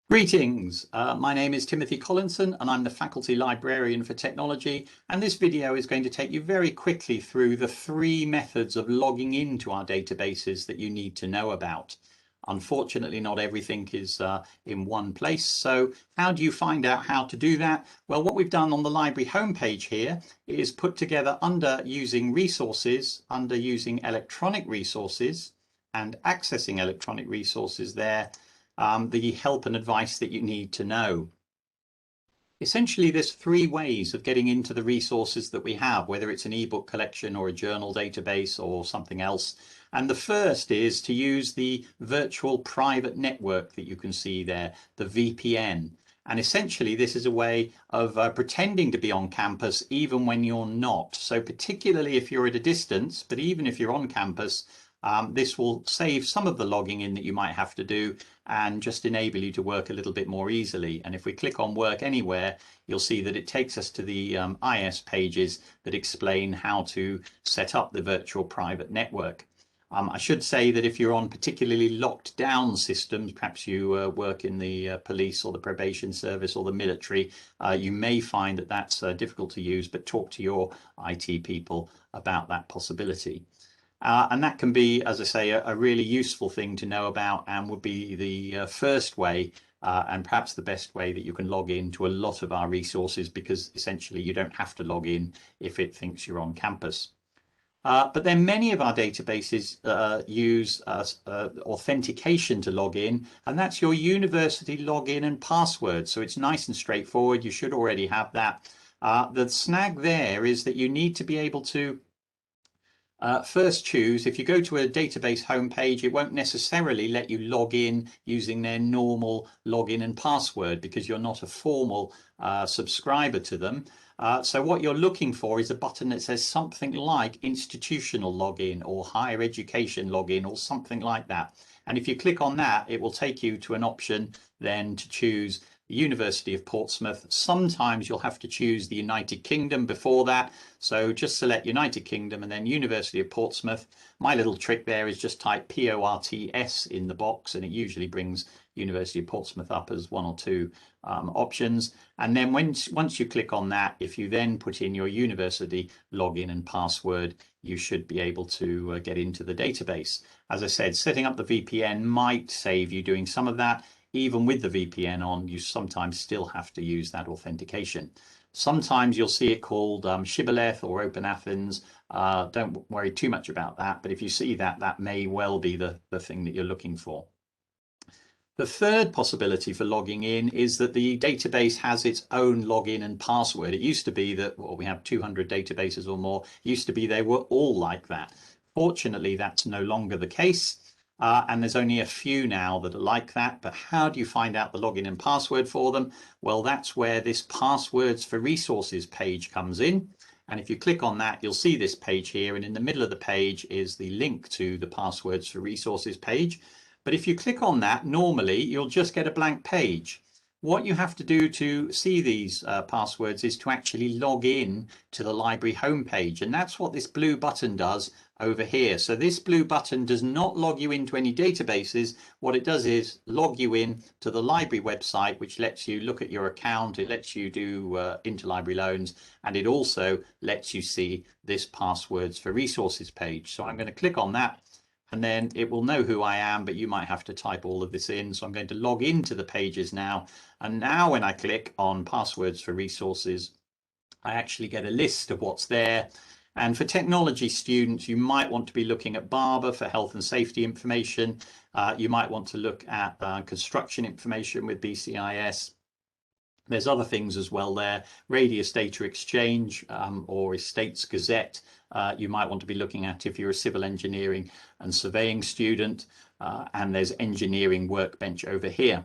Greetings, my name is Timothy Collinson and I'm the Faculty Librarian for Technology, and this video is going to take you very quickly through the three methods of logging into our databases that you need to know about. Unfortunately, not everything is in one place, so how do you find out how to do that? Well, what we've done on the library homepage here is put together under using resources, under using electronic resources and accessing electronic resources there, the help and advice that you need to know. Essentially, there's three ways of getting into the resources that we have, whether it's an ebook collection or a journal database or something else. And the first is to use the virtual private network that you can see there, the VPN. And essentially, this is a way of pretending to be on campus even when you're not. So particularly if you're at a distance, but even if you're on campus, this will save some of the logging in that you might have to do and just enable you to work a little bit more easily. And if we click on Work Anywhere, you'll see that it takes us to the IS pages that explain how to set up the virtual private network. I should say that if you're on particularly locked down systems, perhaps you work in the police or the probation service or the military, you may find that that's difficult to use, but talk to your IT people about that possibility. And that can be, as I say, a really useful thing to know about, and would be the first way and perhaps the best way that you can log in to a lot of our resources, because essentially you don't have to log in if it thinks you're on campus. But then many of our databases use authentication to log in, and that's your university login and password. So it's nice and straightforward. You should already have that. The snag there is that you need to be able to first choose, if you go to a database homepage, it won't necessarily let you log in using their normal login and password because you're not a formal subscriber to them. So what you're looking for is a button that says something like institutional login or higher education login or something like that. And if you click on that, it will take you to an option then to choose the University of Portsmouth. Sometimes you'll have to choose the United Kingdom before that. So just select United Kingdom and then University of Portsmouth. My little trick there is just type PORTS in the box, and it usually brings University of Portsmouth up as one or two options. And then once you click on that, if you then put in your university login and password, you should be able to get into the database. As I said, setting up the VPN might save you doing some of that. Even with the VPN on, you sometimes still have to use that authentication. Sometimes you'll see it called Shibboleth or Open Athens. Don't worry too much about that, but if you see that, that may well be the thing that you're looking for. The third possibility for logging in is that the database has its own login and password. It used to be that, well, we have 200 databases or more. It used to be they were all like that. Fortunately, that's no longer the case. And there's only a few now that are like that. But how do you find out the login and password for them? Well, that's where this Passwords for Resources page comes in. And if you click on that, you'll see this page here. And in the middle of the page is the link to the Passwords for Resources page. But if you click on that, normally you'll just get a blank page. What you have to do to see these passwords is to actually log in to the library homepage. And that's what this blue button does over here. So this blue button does not log you into any databases. What it does is log you in to the library website, which lets you look at your account. It lets you do interlibrary loans, and it also lets you see this Passwords for Resources page. So I'm going to click on that, and then it will know who I am, but you might have to type all of this in. So I'm going to log into the pages now. And now when I click on Passwords for Resources, I actually get a list of what's there. And for technology students, you might want to be looking at Barber for health and safety information. You might want to look at construction information with BCIS. There's other things as well there, Radius Data Exchange or Estates Gazette. You might want to be looking at if you're a civil engineering and surveying student, and there's Engineering Workbench over here.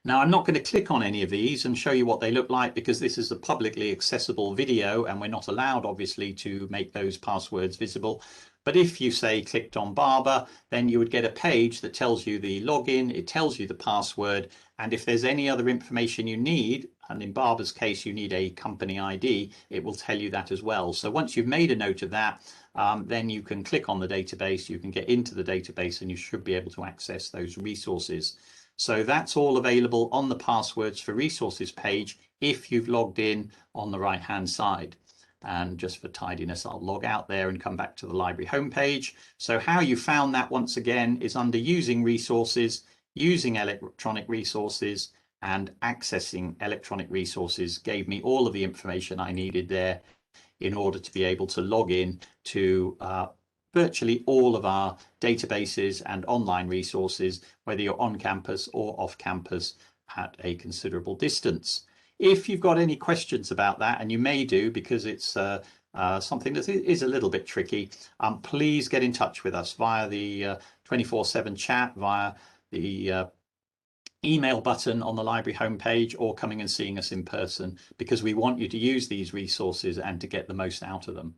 Now, I'm not going to click on any of these and show you what they look like because this is a publicly accessible video and we're not allowed, obviously, to make those passwords visible. But if you say clicked on Barber, then you would get a page that tells you the login, it tells you the password, and if there's any other information you need, and in Barber's case you need a company ID, it will tell you that as well. So once you've made a note of that, then you can click on the database, you can get into the database, and you should be able to access those resources. So that's all available on the passwords for resources page if you've logged in on the right hand side. And just for tidiness, I'll log out there and come back to the library homepage. So how you found that, once again, is under using resources, using electronic resources, and accessing electronic resources gave me all of the information I needed there in order to be able to log in to virtually all of our databases and online resources, whether you're on campus or off campus at a considerable distance. If you've got any questions about that, and you may do because it's something that is a little bit tricky, please get in touch with us via the 24/7 chat, via the email button on the library homepage, or coming and seeing us in person, because we want you to use these resources and to get the most out of them.